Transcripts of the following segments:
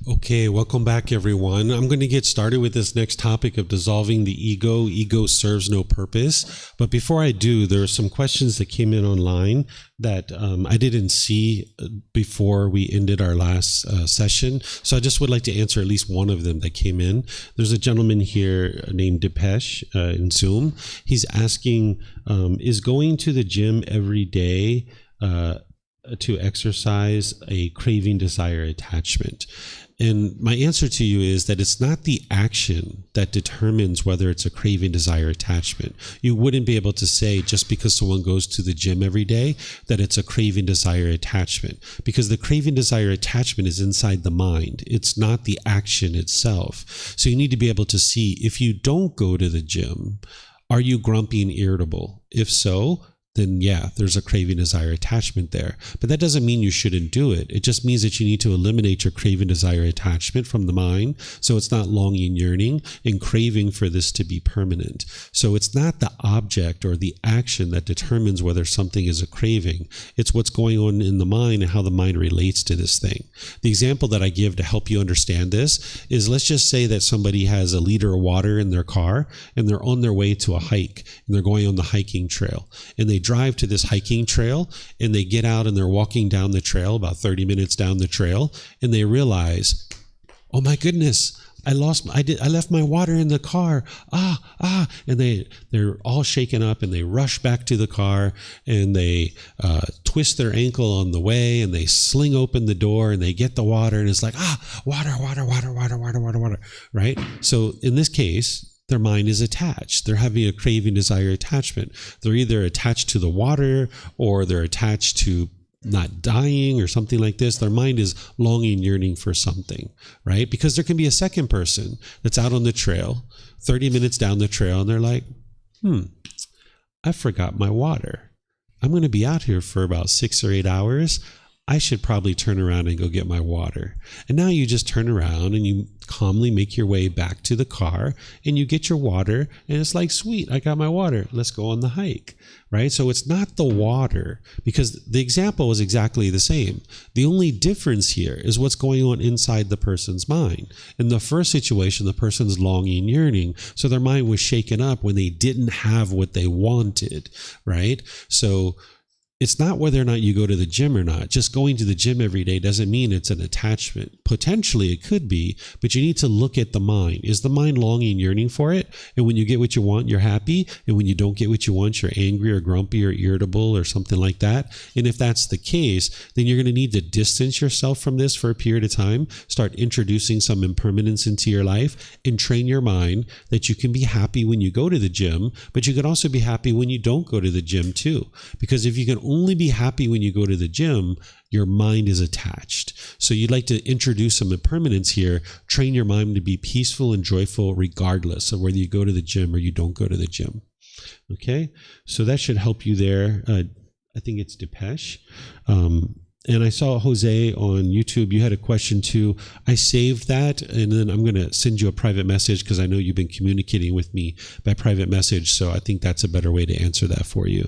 Okay, welcome back, everyone. I'm going to get started with this next topic of dissolving the ego. Ego serves no purpose. But before I do, there are some questions that came in online that I didn't see before we ended our last session. So I just would like to answer at least one of them that came in. There's a gentleman here named Depesh in Zoom. He's asking, is going to the gym every day to exercise a craving, desire, attachment? And my answer to you is that it's not the action that determines whether it's a craving, desire, attachment. You wouldn't be able to say just because someone goes to the gym every day that it's a craving, desire, attachment, because the craving, desire, attachment is inside the mind. It's not the action itself. So you need to be able to see, if you don't go to the gym, are you grumpy and irritable? If so, then yeah, there's a craving, desire, attachment there. But that doesn't mean you shouldn't do it. It just means that you need to eliminate your craving, desire, attachment from the mind, so it's not longing, yearning, and craving for this to be permanent. So it's not the object or the action that determines whether something is a craving. It's what's going on in the mind and how the mind relates to this thing. The example that I give to help you understand this is, let's just say that somebody has a liter of water in their car and they're on their way to a hike and they're going on the hiking trail, and they drive to this hiking trail and they get out and they're walking down the trail about 30 minutes down the trail, and they realize, oh my goodness, I left my water in the car. And they're all shaken up and they rush back to the car and they twist their ankle on the way and they sling open the door and they get the water, and it's like, water, right? So in this case, their mind is attached. They're having a craving, desire, attachment. They're either attached to the water or they're attached to not dying or something like this. Their mind is longing, yearning for something, right? Because there can be a second person that's out on the trail, 30 minutes down the trail, and they're like, I forgot my water. I'm going to be out here for about 6 or 8 hours. I should probably turn around and go get my water. And now you just turn around and you calmly make your way back to the car and you get your water, and it's like, sweet, I got my water. Let's go on the hike, right? So it's not the water, because the example is exactly the same. The only difference here is what's going on inside the person's mind. In the first situation, the person's longing, yearning, so their mind was shaken up when they didn't have what they wanted, right? So it's not whether or not you go to the gym or not. Just going to the gym every day doesn't mean it's an attachment. Potentially it could be, but you need to look at the mind. Is the mind longing, yearning for it? And when you get what you want, you're happy. And when you don't get what you want, you're angry or grumpy or irritable or something like that. And if that's the case, then you're going to need to distance yourself from this for a period of time, start introducing some impermanence into your life, and train your mind that you can be happy when you go to the gym, but you can also be happy when you don't go to the gym too. Because if you can only be happy when you go to the gym, your mind is attached. So you'd like to introduce some impermanence here, train your mind to be peaceful and joyful regardless of whether you go to the gym or you don't go to the gym. Okay, so that should help you there. I think it's Depesh. And I saw Jose on YouTube. You had a question too. I saved that, and then I'm going to send you a private message because I know you've been communicating with me by private message. So I think that's a better way to answer that for you.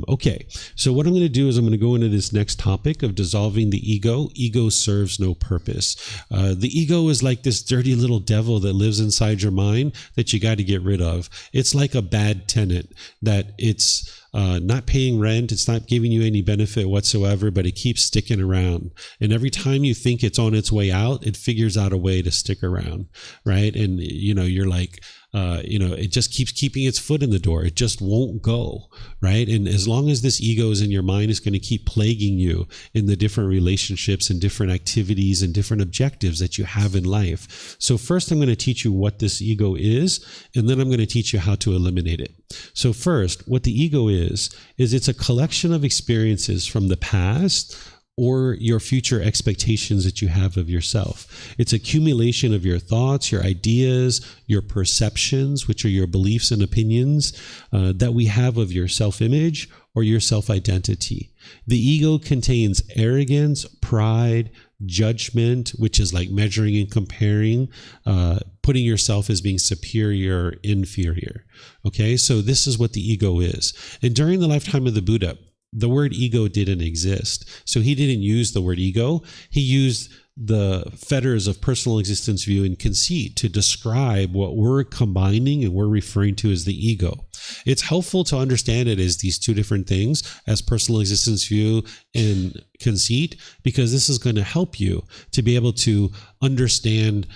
Okay. So what I'm going to do is I'm going to go into this next topic of dissolving the ego. Ego serves no purpose. The ego is like this dirty little devil that lives inside your mind that you got to get rid of. It's like a bad tenant that it's not paying rent. It's not giving you any benefit whatsoever, but it keeps sticking around. And every time you think it's on its way out, it figures out a way to stick around, right? And, you're like, it just keeps keeping its foot in the door. It just won't go, right? And as long as this ego is in your mind, it's going to keep plaguing you in the different relationships and different activities and different objectives that you have in life. So first, I'm going to teach you what this ego is, and then I'm going to teach you how to eliminate it. So first, what the ego is it's a collection of experiences from the past or your future expectations that you have of yourself. It's accumulation of your thoughts, your ideas, your perceptions, which are your beliefs and opinions that we have of your self-image or your self-identity. The ego contains arrogance, pride, judgment, which is like measuring and comparing, putting yourself as being superior or inferior. Okay, so this is what the ego is. And during the lifetime of the Buddha, the word ego didn't exist. So he didn't use the word ego. He used the fetters of personal existence view and conceit to describe what we're combining and we're referring to as the ego. It's helpful to understand it as these two different things, as personal existence view and conceit, because this is going to help you to be able to understand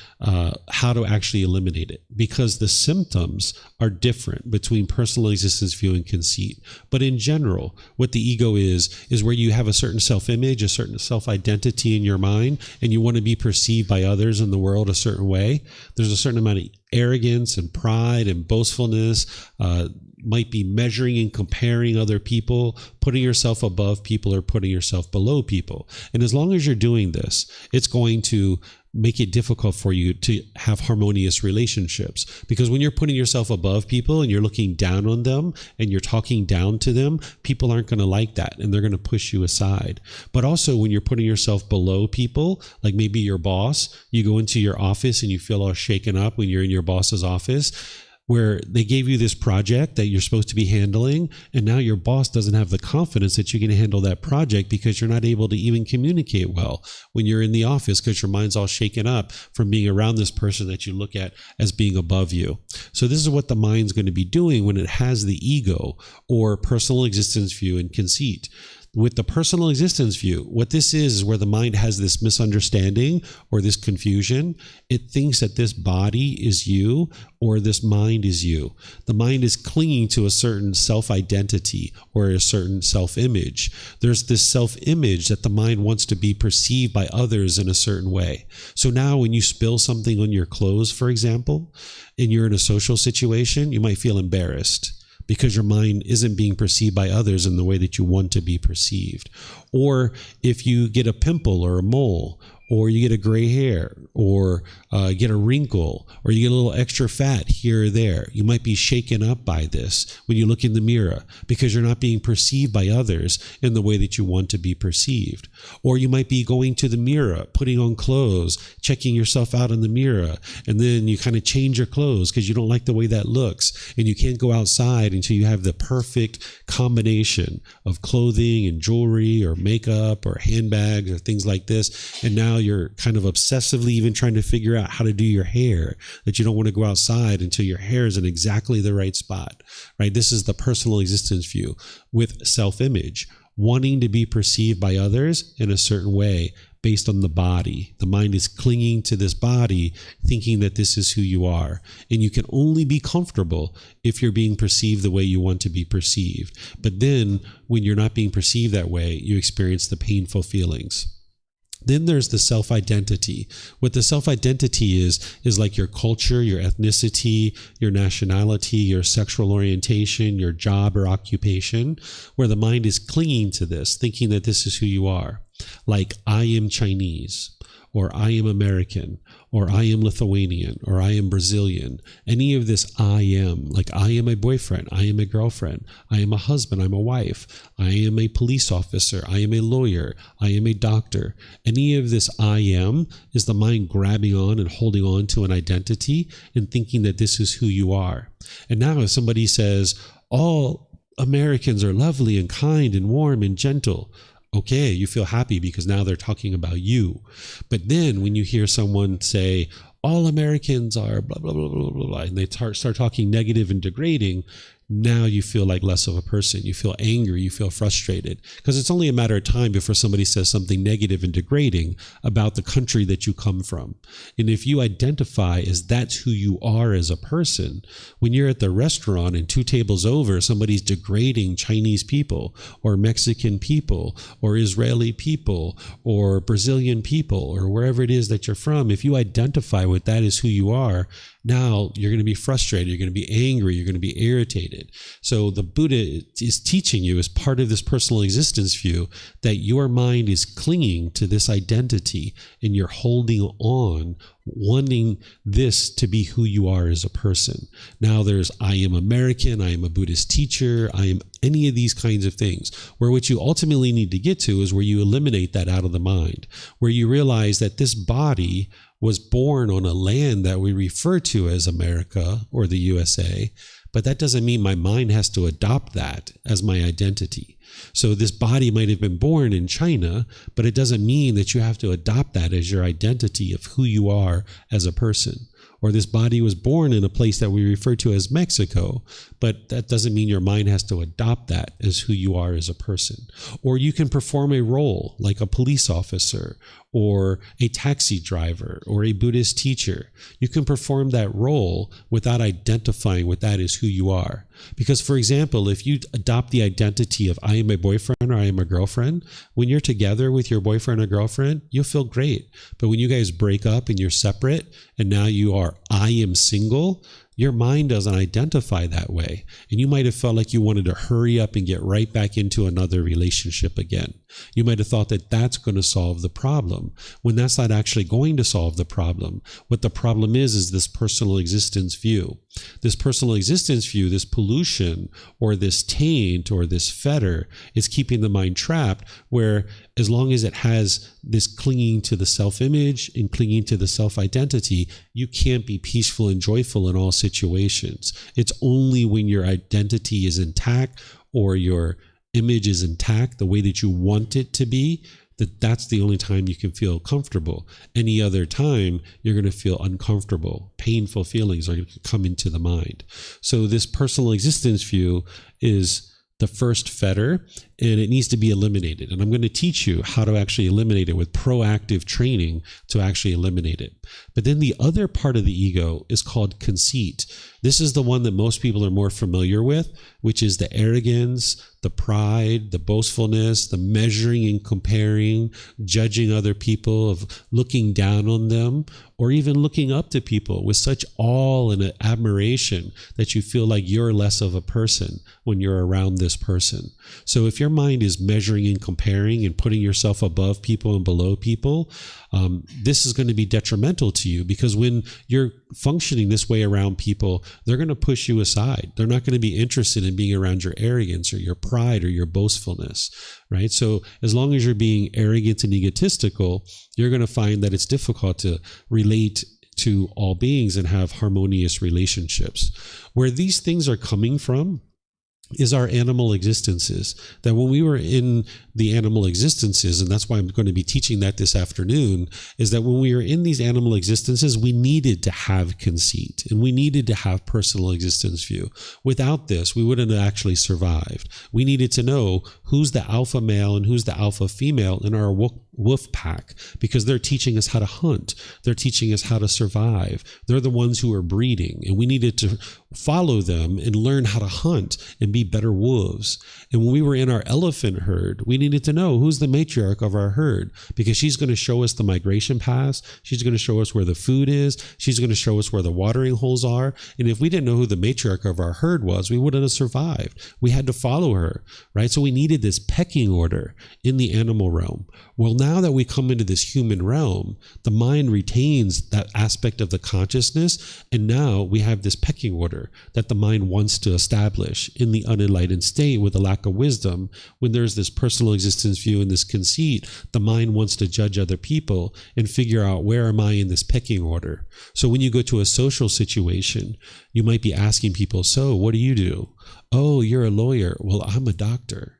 how to actually eliminate it, because the symptoms are different between personal existence view and conceit. But in general, what the ego is where you have a certain self-image, a certain self-identity in your mind, and you want to be perceived by others in the world a certain way. There's a certain amount of arrogance and pride and boastfulness, might be measuring and comparing other people, putting yourself above people or putting yourself below people. And as long as you're doing this, it's going to make it difficult for you to have harmonious relationships. Because when you're putting yourself above people and you're looking down on them and you're talking down to them, people aren't going to like that and they're going to push you aside. But also when you're putting yourself below people, like maybe your boss, you go into your office and you feel all shaken up when you're in your boss's office, where they gave you this project that you're supposed to be handling, and now your boss doesn't have the confidence that you're going to handle that project because you're not able to even communicate well when you're in the office because your mind's all shaken up from being around this person that you look at as being above you. So this is what the mind's going to be doing when it has the ego or personal existence view and conceit. With the personal existence view, what this is where the mind has this misunderstanding or this confusion. It thinks that this body is you or this mind is you. The mind is clinging to a certain self-identity or a certain self-image. There's this self-image that the mind wants to be perceived by others in a certain way. So now when you spill something on your clothes, for example, and you're in a social situation, you might feel embarrassed, because your mind isn't being perceived by others in the way that you want to be perceived. Or if you get a pimple or a mole, or you get a gray hair, or get a wrinkle, or you get a little extra fat here or there, you might be shaken up by this when you look in the mirror because you're not being perceived by others in the way that you want to be perceived. Or you might be going to the mirror, putting on clothes, checking yourself out in the mirror, and then you kind of change your clothes because you don't like the way that looks, and you can't go outside until you have the perfect combination of clothing and jewelry or makeup or handbags or things like this. And now you're kind of obsessively even trying to figure out how to do your hair, that you don't want to go outside until your hair is in exactly the right spot, right? This is the personal existence view with self-image, wanting to be perceived by others in a certain way based on the body. The mind is clinging to this body, thinking that this is who you are. And you can only be comfortable if you're being perceived the way you want to be perceived. But then when you're not being perceived that way, you experience the painful feelings. Then there's the self-identity. What the self-identity is like your culture, your ethnicity, your nationality, your sexual orientation, your job or occupation, where the mind is clinging to this, thinking that this is who you are. Like, I am Chinese, or I am American, or I am Lithuanian, or I am Brazilian. Any of this I am, like I am a boyfriend, I am a girlfriend, I am a husband, I'm a wife, I am a police officer, I am a lawyer, I am a doctor. Any of this I am is the mind grabbing on and holding on to an identity and thinking that this is who you are. And now if somebody says, all Americans are lovely and kind and warm and gentle, okay, you feel happy because now they're talking about you. But then when you hear someone say, all Americans are blah, blah, blah, blah, blah, blah, and they start talking negative and degrading, now you feel like less of a person. You feel angry, you feel frustrated, because it's only a matter of time before somebody says something negative and degrading about the country that you come from. And if you identify as that's who you are as a person, when you're at the restaurant and 2 tables over, somebody's degrading Chinese people or Mexican people or Israeli people or Brazilian people or wherever it is that you're from, if you identify with that as who you are, now you're going to be frustrated, you're going to be angry, you're going to be irritated. So the Buddha is teaching you as part of this personal existence view that your mind is clinging to this identity and you're holding on, wanting this to be who you are as a person. Now there's I am American, I am a Buddhist teacher, I am any of these kinds of things, where what you ultimately need to get to is where you eliminate that out of the mind, where you realize that this body was born on a land that we refer to as America or the USA, but that doesn't mean my mind has to adopt that as my identity. So this body might have been born in China, but it doesn't mean that you have to adopt that as your identity of who you are as a person. Or this body was born in a place that we refer to as Mexico, but that doesn't mean your mind has to adopt that as who you are as a person. Or you can perform a role like a police officer or a taxi driver or a Buddhist teacher. You can perform that role without identifying with that as who you are. Because, for example, if you adopt the identity of I am a boyfriend or I am a girlfriend, when you're together with your boyfriend or girlfriend, you'll feel great. But when you guys break up and you're separate and now you are I am single, your mind doesn't identify that way. And you might have felt like you wanted to hurry up and get right back into another relationship again. You might have thought that that's going to solve the problem, when that's not actually going to solve the problem. What the problem is this personal existence view. This personal existence view, this pollution or this taint or this fetter is keeping the mind trapped, where as long as it has this clinging to the self-image and clinging to the self-identity, you can't be peaceful and joyful in all situations. It's only when your identity is intact or your image is intact the way that you want it to be, that's the only time you can feel comfortable. Any other time, you're going to feel uncomfortable. Painful feelings are going to come into the mind. So this personal existence view is the first fetter, and it needs to be eliminated. And I'm going to teach you how to actually eliminate it with proactive training to actually eliminate it. But then the other part of the ego is called conceit. This is the one that most people are more familiar with, which is the arrogance, the pride, the boastfulness, the measuring and comparing, judging other people, of looking down on them, or even looking up to people with such awe and admiration that you feel like you're less of a person when you're around this person. So if your mind is measuring and comparing and putting yourself above people and below people, this is going to be detrimental to you, because when you're functioning this way around people, they're going to push you aside. They're not going to be interested in being around your arrogance or your pride or your boastfulness, right? So as long as you're being arrogant and egotistical, you're going to find that it's difficult to relate to all beings and have harmonious relationships. Where these things are coming from is our animal existences. That when we were in the animal existences, and that's why I'm going to be teaching that this afternoon, is that when we were in these animal existences, we needed to have conceit and we needed to have personal existence view. Without this, we wouldn't have actually survived. We needed to know who's the alpha male and who's the alpha female in our wolf pack, because they're teaching us how to hunt. They're teaching us how to survive. They're the ones who are breeding, and we needed to follow them and learn how to hunt and be better wolves. And when we were in our elephant herd, we needed to know who's the matriarch of our herd, because she's going to show us the migration paths. She's going to show us where the food is. She's going to show us where the watering holes are. And if we didn't know who the matriarch of our herd was, we wouldn't have survived. We had to follow her, right? So we needed this pecking order in the animal realm. Well, now that we come into this human realm, the mind retains that aspect of the consciousness, and now we have this pecking order that the mind wants to establish in the unenlightened state with a lack of wisdom. When there's this personal existence view and this conceit, the mind wants to judge other people and figure out, where am I in this pecking order? So when you go to a social situation, you might be asking people, so what do you do? Oh, you're a lawyer. Well, I'm a doctor.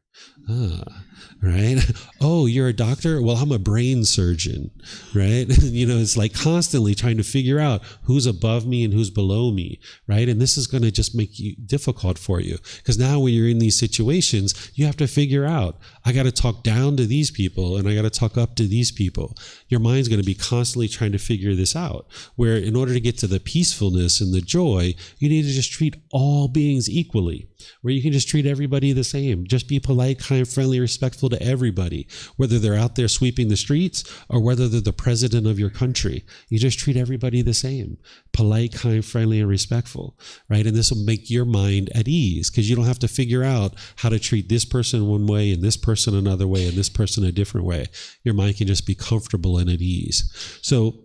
Right? Oh, you're a doctor? Well, I'm a brain surgeon, right? It's like constantly trying to figure out who's above me and who's below me, right? And this is going to just make it difficult for you, because now when you're in these situations, you have to figure out, I got to talk down to these people and I got to talk up to these people. Your mind's going to be constantly trying to figure this out, where in order to get to the peacefulness and the joy, you need to just treat all beings equally, where you can just treat everybody the same. Just be polite, kind, friendly, respectful to everybody, whether they're out there sweeping the streets or whether they're the president of your country. You just treat everybody the same. Polite, kind, friendly, and respectful, right? And this will make your mind at ease, because you don't have to figure out how to treat this person one way and this person another way and this person a different way. Your mind can just be comfortable and at ease. So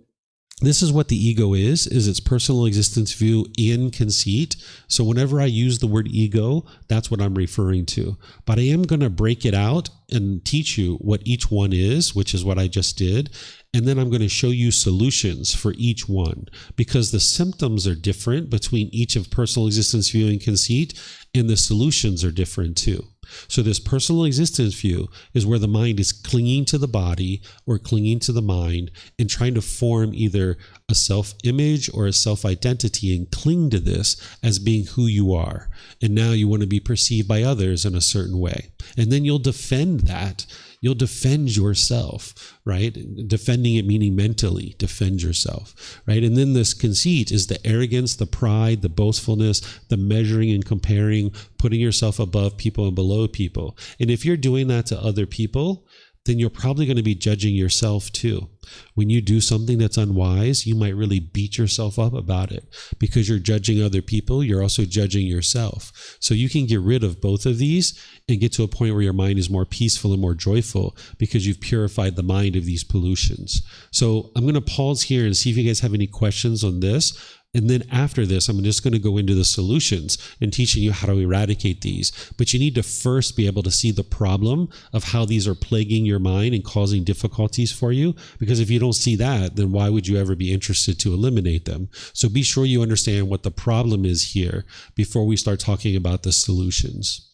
this is what the ego is its personal existence view in conceit. So whenever I use the word ego, that's what I'm referring to. But I am going to break it out and teach you what each one is, which is what I just did. And then I'm going to show you solutions for each one, because the symptoms are different between each of personal existence view and conceit, and the solutions are different too. So this personal existence view is where the mind is clinging to the body or clinging to the mind and trying to form either a self-image or a self-identity and cling to this as being who you are. And now you want to be perceived by others in a certain way. And then you'll defend that. You'll defend yourself, right? Defending it meaning mentally, defend yourself, right? And then this conceit is the arrogance, the pride, the boastfulness, the measuring and comparing, putting yourself above people and below people. And if you're doing that to other people, then you're probably going to be judging yourself too. When you do something that's unwise, you might really beat yourself up about it. Because you're judging other people, you're also judging yourself. So you can get rid of both of these and get to a point where your mind is more peaceful and more joyful because you've purified the mind of these pollutions. So I'm going to pause here and see if you guys have any questions on this. And then after this, I'm just going to go into the solutions and teaching you how to eradicate these. But you need to first be able to see the problem of how these are plaguing your mind and causing difficulties for you. Because if you don't see that, then why would you ever be interested to eliminate them? So be sure you understand what the problem is here before we start talking about the solutions.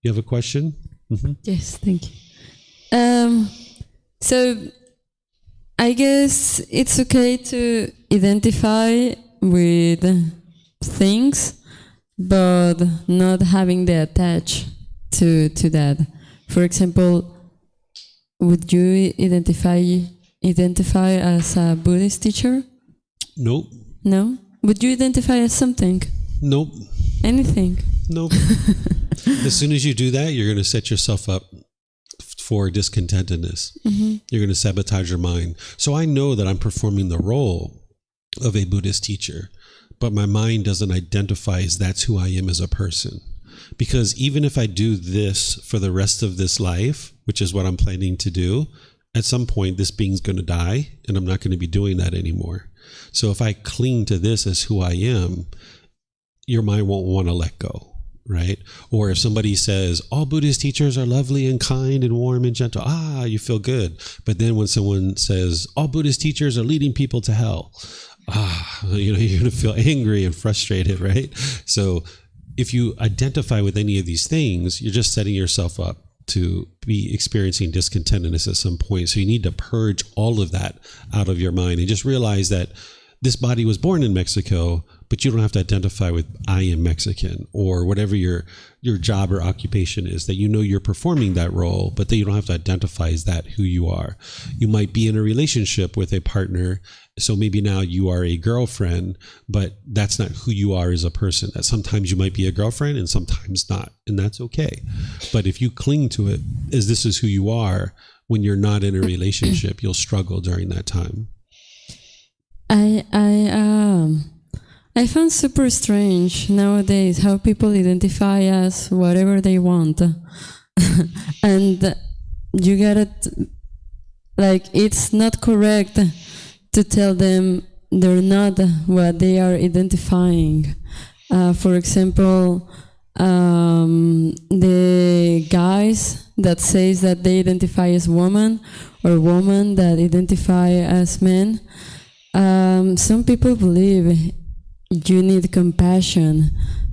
You have a question? Mm-hmm. Yes, thank you. So I guess it's okay to identify with things, but not having the attach to that. For example, would you identify as a Buddhist teacher? Nope. No? Would you identify as something? Nope. Anything? Nope. As soon as you do that, you're going to set yourself up for discontentedness. Mm-hmm. You're going to sabotage your mind. So I know that I'm performing the role of a Buddhist teacher, but my mind doesn't identify as that's who I am as a person. Because even if I do this for the rest of this life, which is what I'm planning to do, at some point this being's going to die and I'm not going to be doing that anymore. So if I cling to this as who I am, your mind won't want to let go, right? Or if somebody says, all Buddhist teachers are lovely and kind and warm and gentle, you feel good. But then when someone says, all Buddhist teachers are leading people to hell, you're going to feel angry and frustrated, right? So if you identify with any of these things, you're just setting yourself up to be experiencing discontentedness at some point. So you need to purge all of that out of your mind and just realize that this body was born in Mexico, but you don't have to identify with I am Mexican or whatever your job or occupation is, that you know you're performing that role, but that you don't have to identify as that who you are. You might be in a relationship with a partner, so maybe now you are a girlfriend, but that's not who you are as a person. That sometimes you might be a girlfriend and sometimes not, and that's okay. But if you cling to it as this is who you are, when you're not in a relationship, you'll struggle during that time. I found super strange nowadays how people identify as whatever they want. And you gotta, it's not correct to tell them they're not what they are identifying. For example, the guys that says that they identify as woman, or women that identify as men, some people believe you need compassion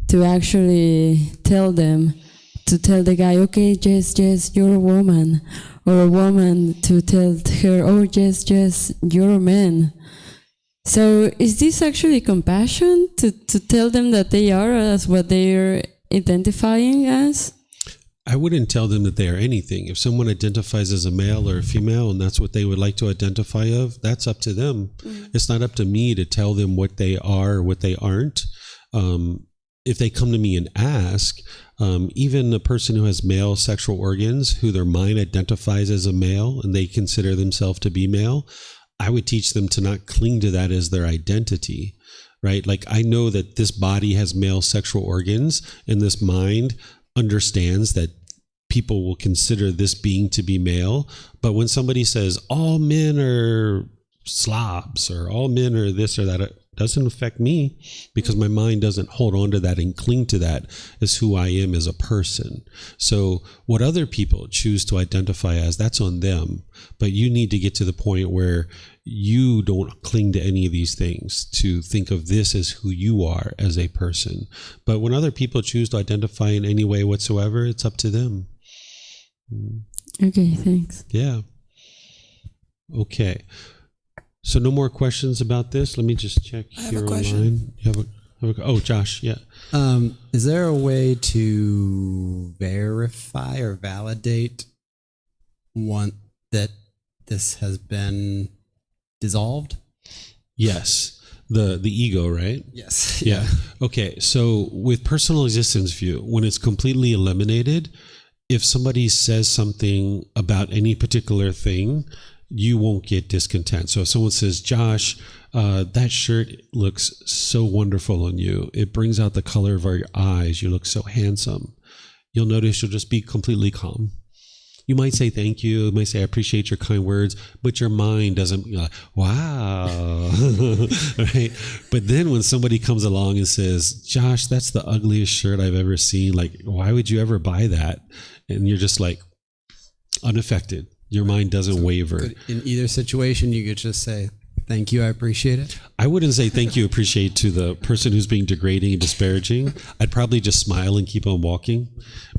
to actually tell the guy, okay, yes, you're a woman, or a woman to tell her, oh, yes, you're a man. So is this actually compassion to tell them that they are as what they're identifying as? I wouldn't tell them that they are anything. If someone identifies as a male or a female and that's what they would like to identify of, that's up to them. Mm. It's not up to me to tell them what they are or what they aren't. If they come to me and ask, even a person who has male sexual organs, who their mind identifies as a male and they consider themselves to be male, I would teach them to not cling to that as their identity, right? Like, I know that this body has male sexual organs and this mind understands that people will consider this being to be male. But when somebody says all men are slobs or all men are this or that, doesn't affect me because my mind doesn't hold on to that and cling to that as who I am as a person. So what other people choose to identify as, that's on them. But you need to get to the point where you don't cling to any of these things, to think of this as who you are as a person. But when other people choose to identify in any way whatsoever, it's up to them. Okay, thanks. Yeah. Okay. So no more questions about this. Let me just check here online. Oh, Josh, yeah. Is there a way to verify or validate that this has been dissolved? Yes. The ego, right? Yes. Yeah. Okay. So with personal existence view, when it's completely eliminated, if somebody says something about any particular thing, you won't get discontent. So if someone says, Josh, that shirt looks so wonderful on you. It brings out the color of your eyes. You look so handsome. You'll notice you'll just be completely calm. You might say thank you. You might say I appreciate your kind words, but your mind doesn't. Wow, right? But then when somebody comes along and says, "Josh, that's the ugliest shirt I've ever seen. Like, why would you ever buy that?" And you're just like unaffected. Your mind doesn't waver. In either situation, you could just say, thank you, I appreciate it. I wouldn't say thank you, appreciate to the person who's being degrading and disparaging. I'd probably just smile and keep on walking,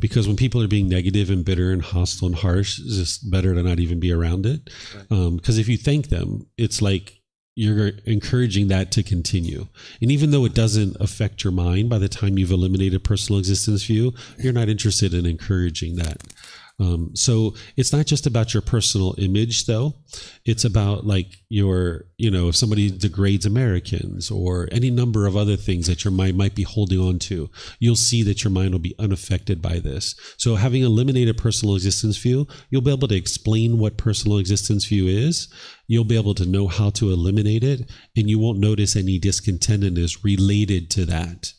because when people are being negative and bitter and hostile and harsh, it's just better to not even be around it. Because if you thank them, it's like you're encouraging that to continue. And even though it doesn't affect your mind, by the time you've eliminated personal existence view, you're not interested in encouraging that. So it's not just about your personal image, though. It's about like your, if somebody degrades Americans or any number of other things that your mind might be holding on to, you'll see that your mind will be unaffected by this. So having eliminated personal existence view, you'll be able to explain what personal existence view is. You'll be able to know how to eliminate it, and you won't notice any discontentedness related to that.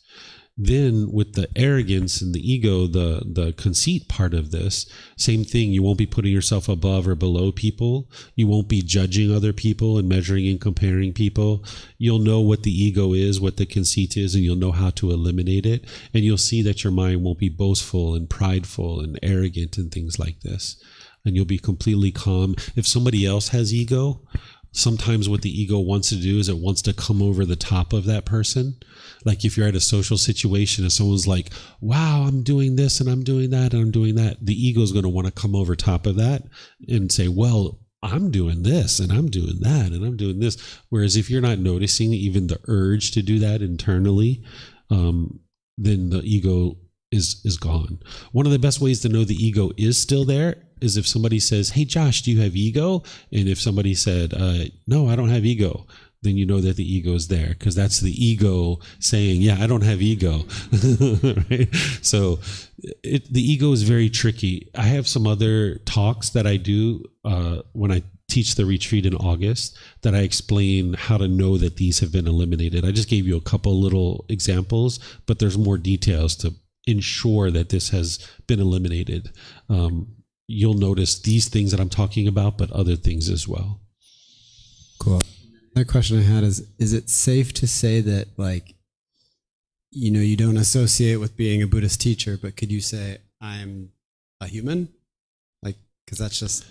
Then with the arrogance and the ego, the conceit part of this, same thing. You won't be putting yourself above or below people. You won't be judging other people and measuring and comparing people. You'll know what the ego is, what the conceit is, and you'll know how to eliminate it. And you'll see that your mind won't be boastful and prideful and arrogant and things like this. And you'll be completely calm. If somebody else has ego, sometimes what the ego wants to do is it wants to come over the top of that person. Like if you're at a social situation and someone's like, wow, I'm doing this and I'm doing that and I'm doing that, the ego is going to want to come over top of that and say, well, I'm doing this and I'm doing that and I'm doing this. Whereas if you're not noticing even the urge to do that internally, then the ego is gone. One of the best ways to know the ego is still there is if somebody says, hey, Josh, do you have ego? And if somebody said, no, I don't have ego, then you know that the ego is there, because that's the ego saying, yeah, I don't have ego. Right? So the ego is very tricky. I have some other talks that I do when I teach the retreat in August that I explain how to know that these have been eliminated. I just gave you a couple little examples, but there's more details to ensure that this has been eliminated. You'll notice these things that I'm talking about, but other things as well. Cool. Another question I had is it safe to say that, like, you don't associate with being a Buddhist teacher, but could you say I'm a human? Like, because that's just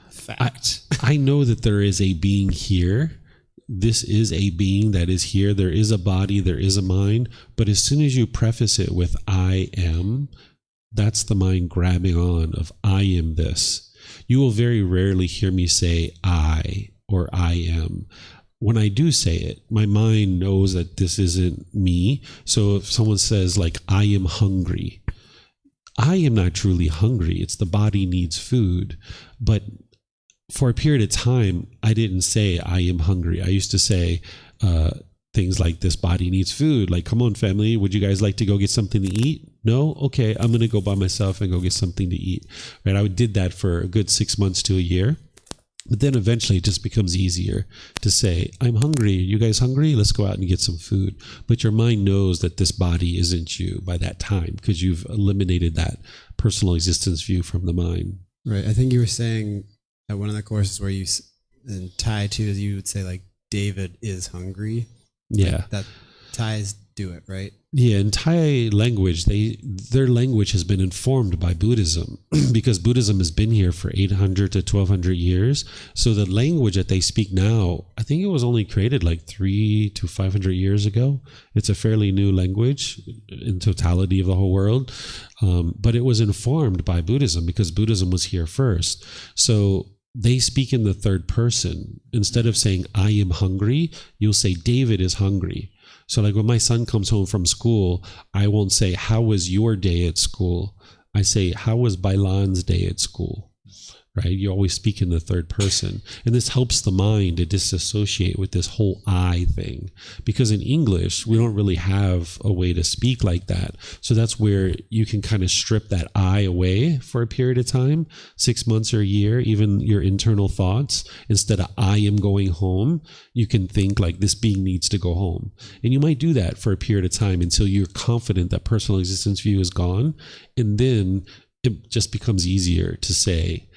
fact. I know that there is a being here. This is a being that is here. There is a body, there is a mind. But as soon as you preface it with I am, that's the mind grabbing on of I am this. You will very rarely hear me say I or I am. When I do say it, my mind knows that this isn't me. So if someone says like, I am hungry, I am not truly hungry. It's the body needs food. But for a period of time, I didn't say I am hungry. I used to say things like this body needs food. Like, come on, family, would you guys like to go get something to eat? No? Okay, I'm going to go by myself and go get something to eat. Right? I did that for a good 6 months to a year. But then eventually it just becomes easier to say, I'm hungry. You guys hungry? Let's go out and get some food. But your mind knows that this body isn't you by that time, because you've eliminated that personal existence view from the mind. Right. I think you were saying at one of the courses where you, in Thai too, you would say like, David is hungry. Yeah. That Thais do it, right? Yeah, in Thai language, their language has been informed by Buddhism because Buddhism has been here for 800 to 1200 years. So the language that they speak now, I think it was only created like 300 to 500 years ago. It's a fairly new language in totality of the whole world. But it was informed by Buddhism because Buddhism was here first. So they speak in the third person. Instead of saying, I am hungry, you'll say, David is hungry. So like when my son comes home from school, I won't say, how was your day at school? I say, how was Bailan's day at school? Right? You always speak in the third person. And this helps the mind to disassociate with this whole I thing. Because in English, we don't really have a way to speak like that. So that's where you can kind of strip that I away for a period of time, 6 months or a year, even your internal thoughts. Instead of I am going home, you can think like this being needs to go home. And you might do that for a period of time until you're confident that personal existence view is gone. And then it just becomes easier to say,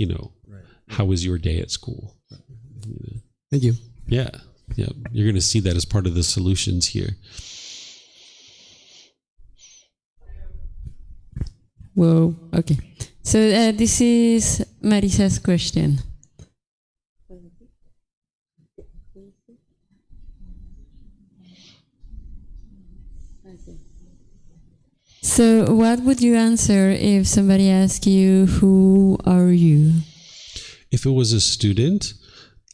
right. How was your day at school? Thank you. Yeah. You're going to see that as part of the solutions here. Whoa. Okay. So this is Marisa's question. So what would you answer if somebody asked you, who are you? If it was a student,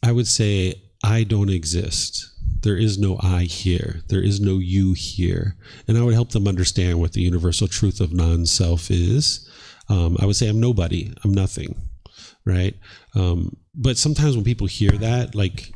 I would say, I don't exist. There is no I here. There is no you here. And I would help them understand what the universal truth of non-self is. I would say, I'm nobody. I'm nothing. Right? But sometimes when people hear that, like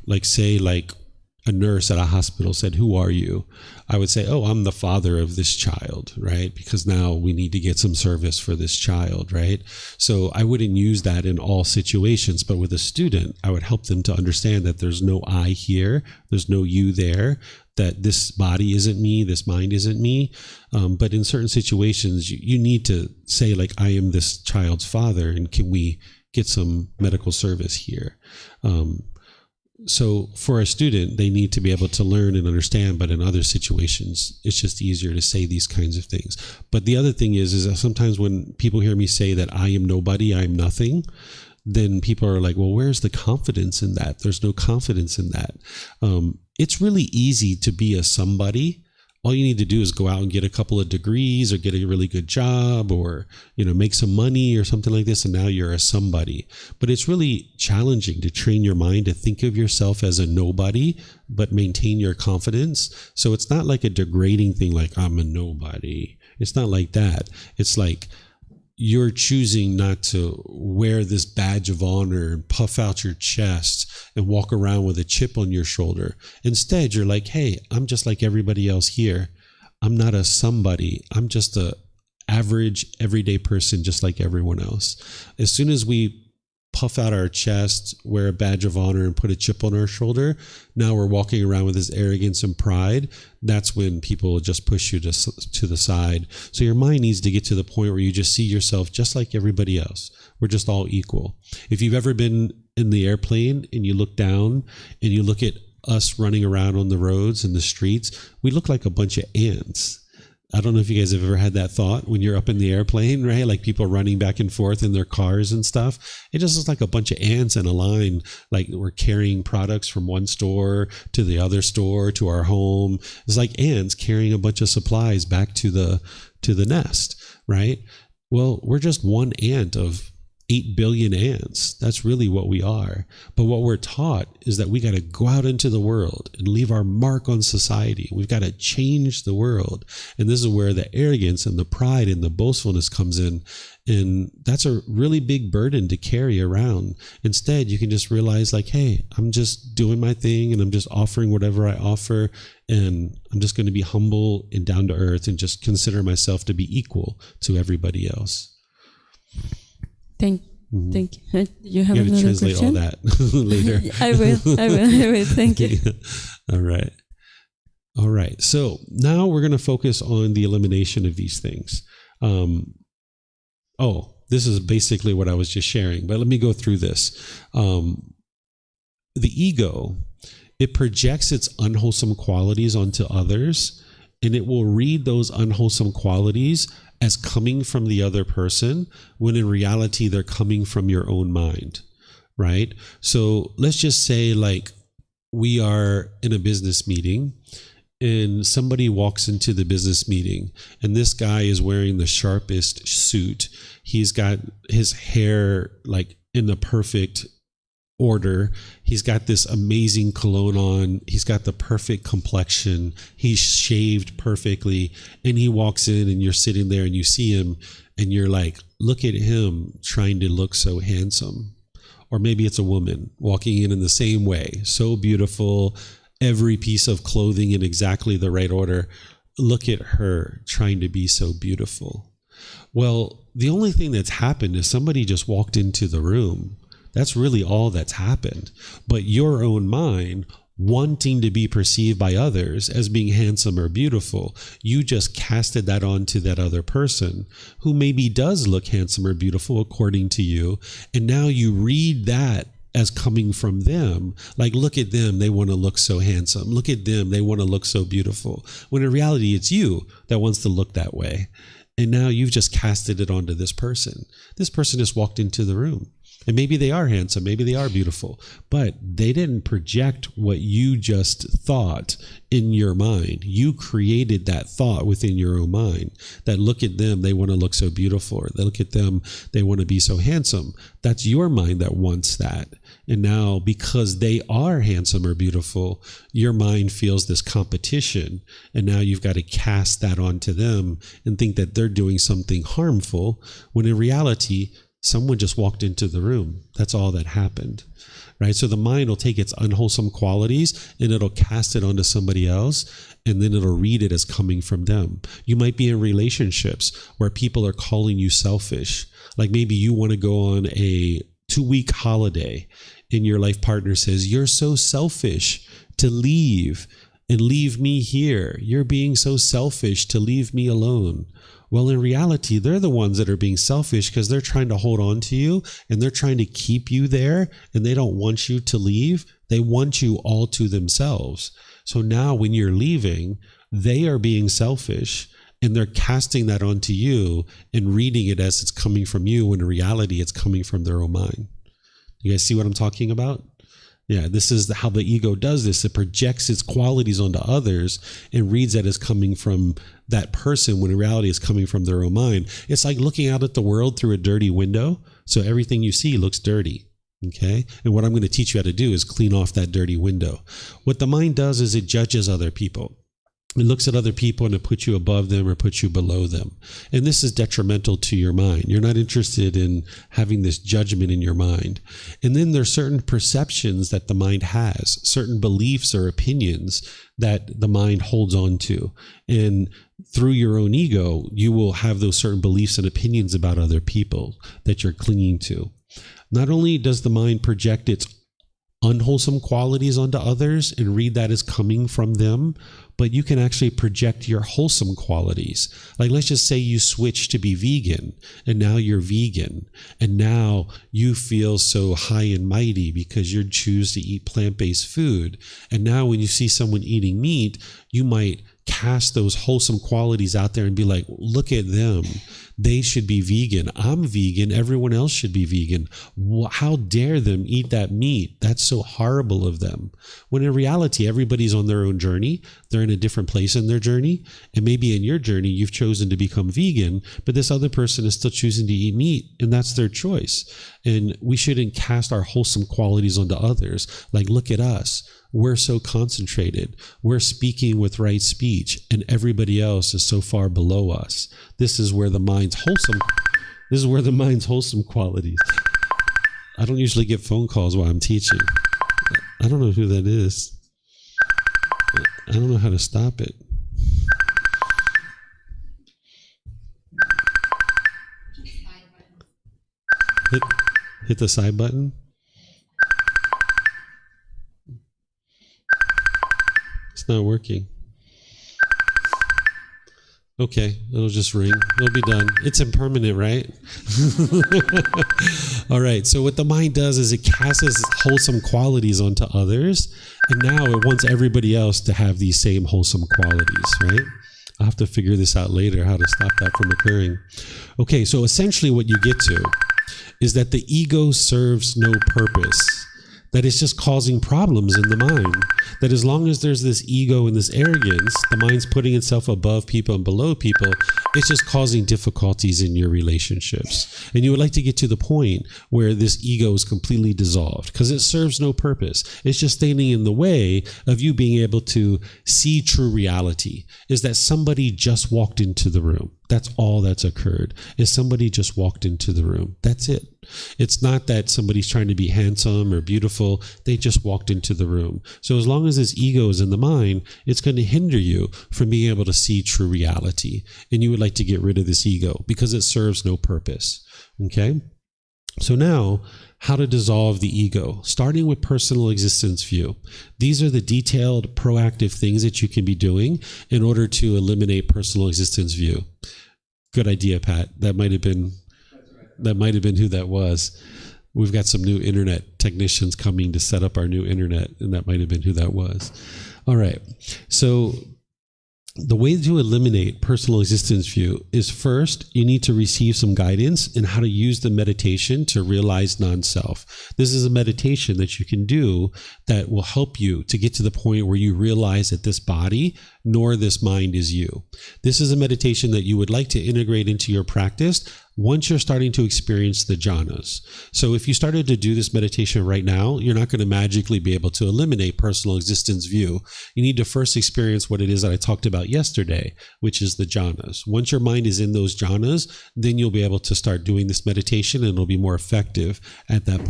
a nurse at a hospital said, who are you? I would say, oh, I'm the father of this child, right? Because now we need to get some service for this child, right? So I wouldn't use that in all situations, but with a student, I would help them to understand that there's no I here, there's no you there, that this body isn't me, this mind isn't me. But in certain situations, you need to say, like, I am this child's father, and can we get some medical service here? So for a student, they need to be able to learn and understand, but in other situations, it's just easier to say these kinds of things. But the other thing is that sometimes when people hear me say that I am nobody, I am nothing, then people are like, well, where's the confidence in that? There's no confidence in that. It's really easy to be a somebody. All you need to do is go out and get a couple of degrees or get a really good job or, make some money or something like this. And now you're a somebody. But it's really challenging to train your mind to think of yourself as a nobody, but maintain your confidence. So it's not like a degrading thing like I'm a nobody. It's not like that. It's like you're choosing not to wear this badge of honor and puff out your chest and walk around with a chip on your shoulder. Instead, you're like, hey, I'm just like everybody else here. I'm not a somebody. I'm just a average, everyday person, just like everyone else. As soon as we puff out our chest, wear a badge of honor, and put a chip on our shoulder, now we're walking around with this arrogance and pride. That's when people just push you to the side. So your mind needs to get to the point where you just see yourself just like everybody else. We're just all equal. If you've ever been in the airplane and you look down and you look at us running around on the roads and the streets, we look like a bunch of ants. I don't know if you guys have ever had that thought when you're up in the airplane, right? Like people running back and forth in their cars and stuff. It just looks like a bunch of ants in a line, like we're carrying products from one store to the other store to our home. It's like ants carrying a bunch of supplies back to the nest, right? Well, we're just one ant of 8 billion ants. That's really what we are. But what we're taught is that we got to go out into the world and leave our mark on society. We've got to change the world. And this is where the arrogance and the pride and the boastfulness comes in. And that's a really big burden to carry around. Instead, you can just realize like, hey, I'm just doing my thing and I'm just offering whatever I offer. And I'm just going to be humble and down to earth and just consider myself to be equal to everybody else. Thank you. You have to another translate question? all that later. I will. Thank you. All right. So now we're going to focus on the elimination of these things. This is basically what I was just sharing, but let me go through this. The ego it projects its unwholesome qualities onto others, and it will read those unwholesome qualities as coming from the other person, when in reality they're coming from your own mind, right? So let's just say, like, we are in a business meeting and somebody walks into the business meeting, and this guy is wearing the sharpest suit. He's got his hair like in the perfect order. He's got this amazing cologne on. He's got the perfect complexion. He's shaved perfectly. And he walks in, and you're sitting there and you see him and you're like, look at him trying to look so handsome. Or maybe it's a woman walking in the same way, so beautiful, every piece of clothing in exactly the right order. Look at her trying to be so beautiful. Well, the only thing that's happened is somebody just walked into the room. That's really all that's happened. But your own mind, wanting to be perceived by others as being handsome or beautiful, you just casted that onto that other person who maybe does look handsome or beautiful according to you. And now you read that as coming from them. Like, look at them, they want to look so handsome. Look at them, they want to look so beautiful. When in reality, it's you that wants to look that way. And now you've just casted it onto this person. This person just walked into the room. And maybe they are handsome, maybe they are beautiful, but they didn't project what you just thought in your mind. You created that thought within your own mind, that look at them, they want to look so beautiful, or they look at them, they want to be so handsome. That's your mind that wants that. And now, because they are handsome or beautiful, your mind feels this competition. And now you've got to cast that onto them and think that they're doing something harmful, when in reality, someone just walked into the room. That's all that happened, right? So the mind will take its unwholesome qualities and it'll cast it onto somebody else, and then it'll read it as coming from them. You might be in relationships where people are calling you selfish. Like, maybe you want to go on a 2-week holiday and your life partner says, you're so selfish to leave and leave me here. You're being so selfish to leave me alone. Well, in reality, they're the ones that are being selfish because they're trying to hold on to you and they're trying to keep you there, and they don't want you to leave. They want you all to themselves. So now when you're leaving, they are being selfish and they're casting that onto you and reading it as it's coming from you, when in reality it's coming from their own mind. You guys see what I'm talking about? Yeah, this is how the ego does this. It projects its qualities onto others and reads that as coming from that person, when in reality it's coming from their own mind. It's like looking out at the world through a dirty window. So everything you see looks dirty. Okay. And what I'm going to teach you how to do is clean off that dirty window. What the mind does is it judges other people. It looks at other people and it puts you above them or puts you below them. And this is detrimental to your mind. You're not interested in having this judgment in your mind. And then there's certain perceptions that the mind has, certain beliefs or opinions that the mind holds on to. And through your own ego, you will have those certain beliefs and opinions about other people that you're clinging to. Not only does the mind project its unwholesome qualities onto others and read that as coming from them, but you can actually project your wholesome qualities. Like, let's just say you switch to be vegan, and now you're vegan, and now you feel so high and mighty because you choose to eat plant-based food. And now when you see someone eating meat, you might cast those wholesome qualities out there and be like, look at them. They should be vegan. I'm vegan. Everyone else should be vegan. How dare them eat that meat? That's so horrible of them. When in reality, everybody's on their own journey. They're in a different place in their journey. And maybe in your journey, you've chosen to become vegan, but this other person is still choosing to eat meat, and that's their choice. And we shouldn't cast our wholesome qualities onto others. Like, look at us. We're so concentrated. We're speaking with right speech, and everybody else is so far below us. This is where the mind's wholesome qualities. I don't usually get phone calls while I'm teaching. I don't know who that is. I don't know how to stop it. Hit the side button. It's not working. Okay, it'll just ring. It'll be done. It's impermanent, right? All right, so what the mind does is it casts wholesome qualities onto others, and now it wants everybody else to have these same wholesome qualities, right? I'll have to figure this out later, how to stop that from occurring. Okay, so essentially what you get to is that the ego serves no purpose. That it's just causing problems in the mind. That as long as there's this ego and this arrogance, the mind's putting itself above people and below people, it's just causing difficulties in your relationships. And you would like to get to the point where this ego is completely dissolved because it serves no purpose. It's just standing in the way of you being able to see true reality, is that somebody just walked into the room. That's all that's occurred, is somebody just walked into the room. That's it. It's not that somebody's trying to be handsome or beautiful. They just walked into the room. So as long as this ego is in the mind, it's going to hinder you from being able to see true reality. And you would like to get rid of this ego because it serves no purpose. Okay? So now, how to dissolve the ego, starting with personal existence view. These are the detailed, proactive things that you can be doing in order to eliminate personal existence view. Good idea, Pat. That might have been who that was. We've got some new internet technicians coming to set up our new internet, and that might have been who that was. All right. So the way to eliminate personal existence view is, first, you need to receive some guidance in how to use the meditation to realize non-self. This is a meditation that you can do that will help you to get to the point where you realize that this body nor this mind is you. This is a meditation that you would like to integrate into your practice once you're starting to experience the jhanas. So if you started to do this meditation right now, you're not going to magically be able to eliminate personal existence view. You need to first experience what it is that I talked about yesterday, which is the jhanas. Once your mind is in those jhanas, then you'll be able to start doing this meditation, and it'll be more effective at that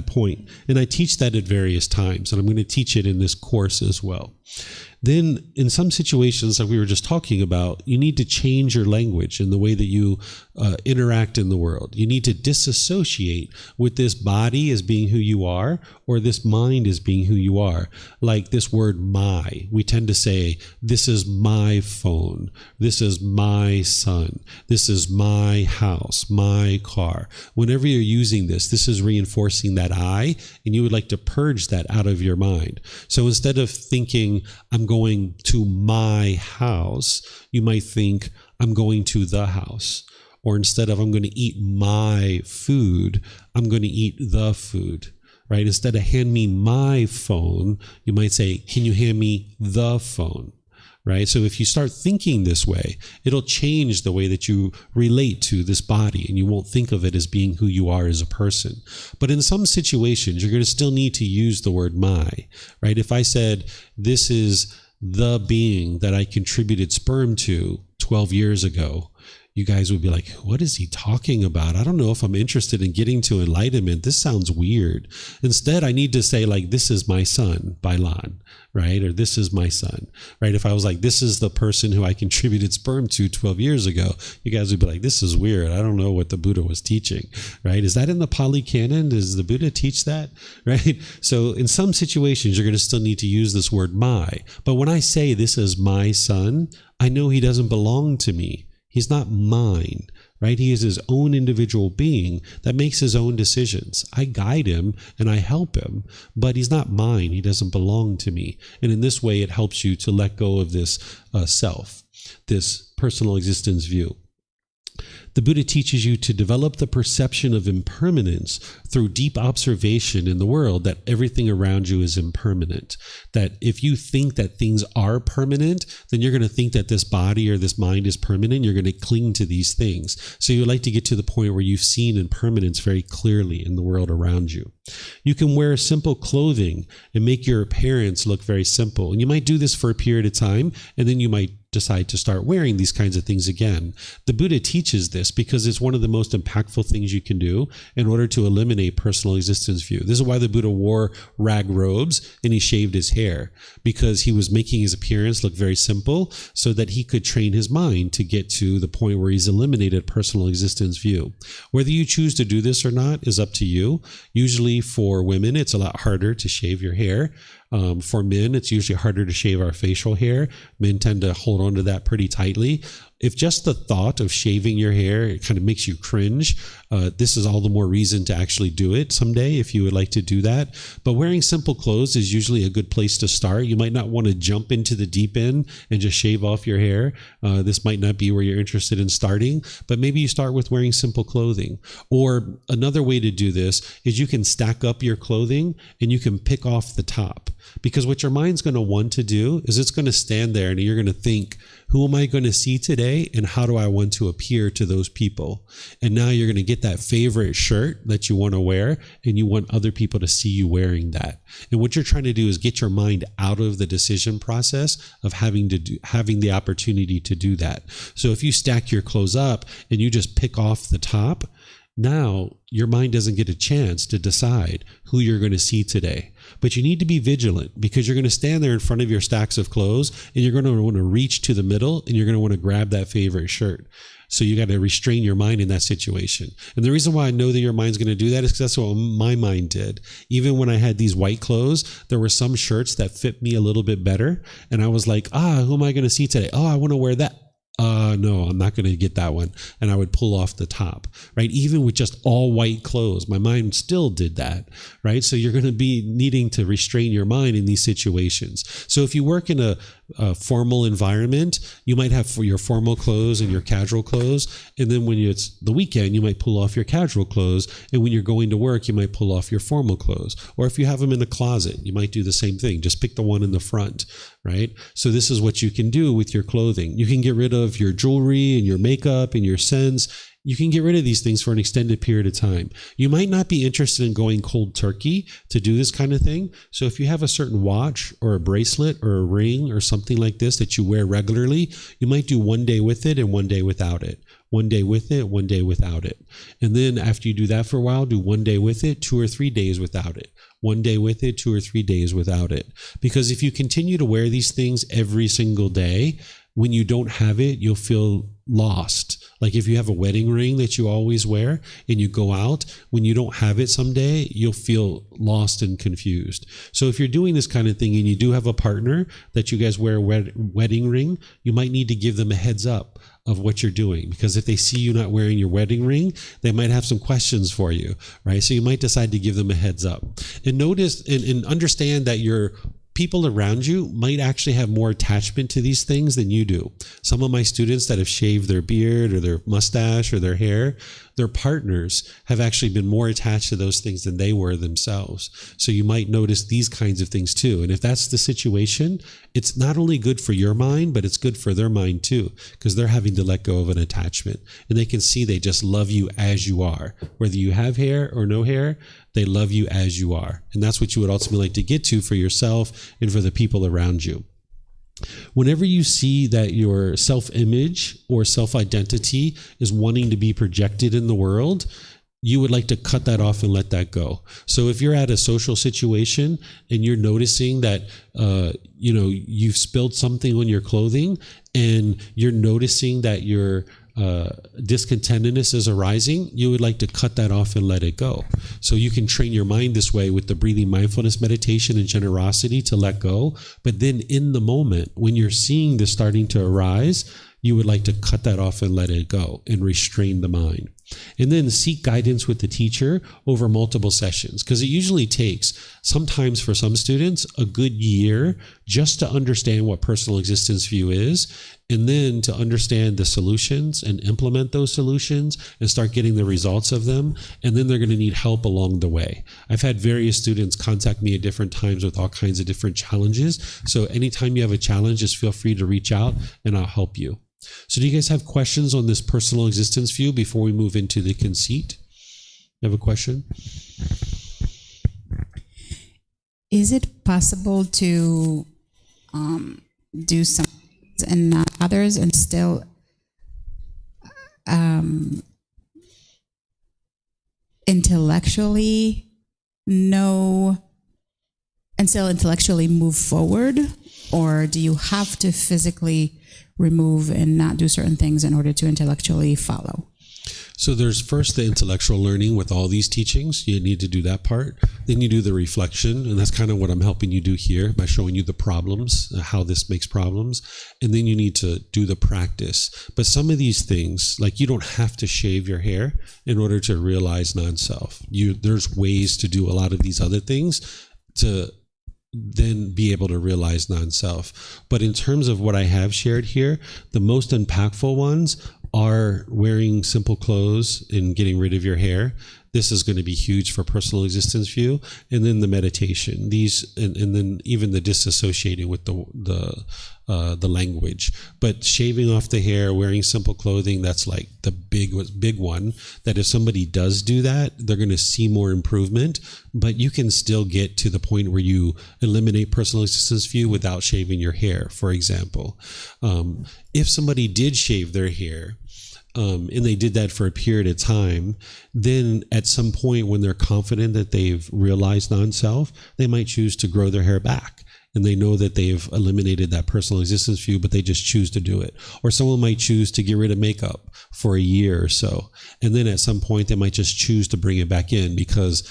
point. And I teach that at various times, and I'm going to teach it in this course as well. Then in some situations that we were just talking about, you need to change your language and the way that you interact in the world. You need to disassociate with this body as being who you are, or this mind as being who you are. Like this word my, we tend to say, this is my phone, this is my son, this is my house, my car. Whenever you're using this, this is reinforcing that I, and you would like to purge that out of your mind. So instead of thinking, I'm going to my house, you might think, I'm going to the house. Or instead of, I'm going to eat my food, I'm going to eat the food, right? Instead of hand me my phone, you might say, can you hand me the phone, right? So if you start thinking this way, it'll change the way that you relate to this body, and you won't think of it as being who you are as a person. But in some situations, you're going to still need to use the word my, right? If I said, this is the being that I contributed sperm to 12 years ago, you guys would be like, what is he talking about? I don't know if I'm interested in getting to enlightenment. This sounds weird. Instead, I need to say, like, this is my son, Bailan, right? Or this is my son, right? If I was like, this is the person who I contributed sperm to 12 years ago, you guys would be like, this is weird. I don't know what the Buddha was teaching, right? Is that in the Pali Canon? Does the Buddha teach that, right? So in some situations, you're going to still need to use this word my. But when I say this is my son, I know he doesn't belong to me. He's not mine, right? He is his own individual being that makes his own decisions. I guide him and I help him, but he's not mine. He doesn't belong to me. And in this way, it helps you to let go of this self, this personal existence view. The Buddha teaches you to develop the perception of impermanence through deep observation in the world, that everything around you is impermanent. That if you think that things are permanent, then you're going to think that this body or this mind is permanent. You're going to cling to these things. So you'd like to get to the point where you've seen impermanence very clearly in the world around you. You can wear simple clothing and make your appearance look very simple. And you might do this for a period of time, and then you might decide to start wearing these kinds of things again. The Buddha teaches this because it's one of the most impactful things you can do in order to eliminate personal existence view. This is why the Buddha wore rag robes and he shaved his hair, because he was making his appearance look very simple so that he could train his mind to get to the point where he's eliminated personal existence view. Whether you choose to do this or not is up to you. Usually for women, it's a lot harder to shave your hair. For men, it's usually harder to shave our facial hair. Men tend to hold onto that pretty tightly. If just the thought of shaving your hair, it kind of makes you cringe, this is all the more reason to actually do it someday if you would like to do that. But wearing simple clothes is usually a good place to start. You might not want to jump into the deep end and just shave off your hair. This might not be where you're interested in starting, but maybe you start with wearing simple clothing. Or another way to do this is you can stack up your clothing and you can pick off the top. Because what your mind's going to want to do is it's going to stand there and you're going to think, who am I going to see today and how do I want to appear to those people? And now you're going to get that favorite shirt that you want to wear and you want other people to see you wearing that. And what you're trying to do is get your mind out of the decision process of having the opportunity to do that. So if you stack your clothes up and you just pick off the top, now your mind doesn't get a chance to decide who you're going to see today. But you need to be vigilant because you're going to stand there in front of your stacks of clothes and you're going to want to reach to the middle and you're going to want to grab that favorite shirt. So you got to restrain your mind in that situation. And the reason why I know that your mind's going to do that is because that's what my mind did. Even when I had these white clothes, there were some shirts that fit me a little bit better. And I was like, who am I going to see today? Oh, I want to wear that. No, I'm not going to get that one. And I would pull off the top, right? Even with just all white clothes, my mind still did that, right? So you're going to be needing to restrain your mind in these situations. So if you work in a formal environment, you might have for your formal clothes and your casual clothes. And then when it's the weekend, you might pull off your casual clothes. And when you're going to work, you might pull off your formal clothes. Or if you have them in a closet, you might do the same thing. Just pick the one in the front, right? So this is what you can do with your clothing. You can get rid of your jewelry and your makeup and your scents. You can get rid of these things for an extended period of time. You might not be interested in going cold turkey to do this kind of thing. So if you have a certain watch or a bracelet or a ring or something like this that you wear regularly, you might do 1 day with it and 1 day without it. 1 day with it, 1 day without it. And then after you do that for a while, do 1 day with it, 2 or 3 days without it. 1 day with it, 2 or 3 days without it. Because if you continue to wear these things every single day, when you don't have it, you'll feel lost. Like if you have a wedding ring that you always wear and you go out, when you don't have it someday, you'll feel lost and confused. So if you're doing this kind of thing and you do have a partner that you guys wear a wedding ring, you might need to give them a heads up of what you're doing, because if they see you not wearing your wedding ring, they might have some questions for you, right? So you might decide to give them a heads up. And notice and understand that your people around you might actually have more attachment to these things than you do. Some of my students that have shaved their beard or their mustache or their hair, their partners have actually been more attached to those things than they were themselves. So you might notice these kinds of things too. And if that's the situation, it's not only good for your mind, but it's good for their mind too, because they're having to let go of an attachment. And they can see they just love you as you are. Whether you have hair or no hair, they love you as you are. And that's what you would ultimately like to get to for yourself and for the people around you. Whenever you see that your self-image or self-identity is wanting to be projected in the world, you would like to cut that off and let that go. So if you're at a social situation and you're noticing that, you've spilled something on your clothing and you're noticing that your discontentedness is arising, you would like to cut that off and let it go. So you can train your mind this way with the breathing mindfulness meditation and generosity to let go. But then in the moment, when you're seeing this starting to arise, you would like to cut that off and let it go and restrain the mind. And then seek guidance with the teacher over multiple sessions, because it usually takes, sometimes for some students, a good year just to understand what personal existence view is, and then to understand the solutions and implement those solutions and start getting the results of them. And then they're going to need help along the way. I've had various students contact me at different times with all kinds of different challenges. So anytime you have a challenge, just feel free to reach out and I'll help you. So do you guys have questions on this personal existence view before we move into the conceit? You have a question? Is it possible to do some and not others and still intellectually know and still intellectually move forward? Or do you have to physically remove and not do certain things in order to intellectually follow? So there's first the intellectual learning with all these teachings. You need to do that part. Then you do the reflection, and that's kind of what I'm helping you do here by showing you the problems, how this makes problems. And then you need to do the practice. But some of these things, like you don't have to shave your hair in order to realize non-self. There's ways to do a lot of these other things to then be able to realize non-self. But in terms of what I have shared here, the most impactful ones are wearing simple clothes and getting rid of your hair. This is going to be huge for personal existence view. And then the meditation, and then even the disassociating with the language. But shaving off the hair, wearing simple clothing, that's like the big one, that if somebody does do that, they're going to see more improvement. But you can still get to the point where you eliminate personal existence view without shaving your hair, for example. If somebody did shave their hair, and they did that for a period of time, then at some point when they're confident that they've realized non-self, they might choose to grow their hair back. And they know that they've eliminated that personal existence view, but they just choose to do it. Or someone might choose to get rid of makeup for a year or so. And then at some point, they might just choose to bring it back in because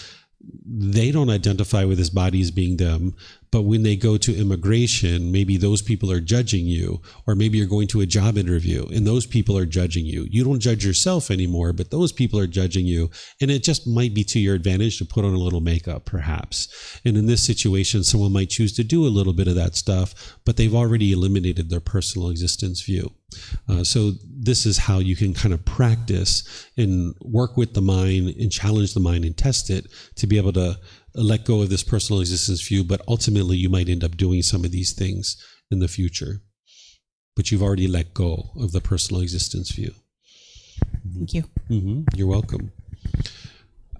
they don't identify with this body as being them. But when they go to immigration, maybe those people are judging you, or maybe you're going to a job interview and those people are judging you. You don't judge yourself anymore, but those people are judging you. And it just might be to your advantage to put on a little makeup, perhaps. And in this situation, someone might choose to do a little bit of that stuff, but they've already eliminated their personal existence view. So this is how you can kind of practice and work with the mind and challenge the mind and test it to be able to let go of this personal existence view, but ultimately you might end up doing some of these things in the future. But you've already let go of the personal existence view. Thank you. You're welcome.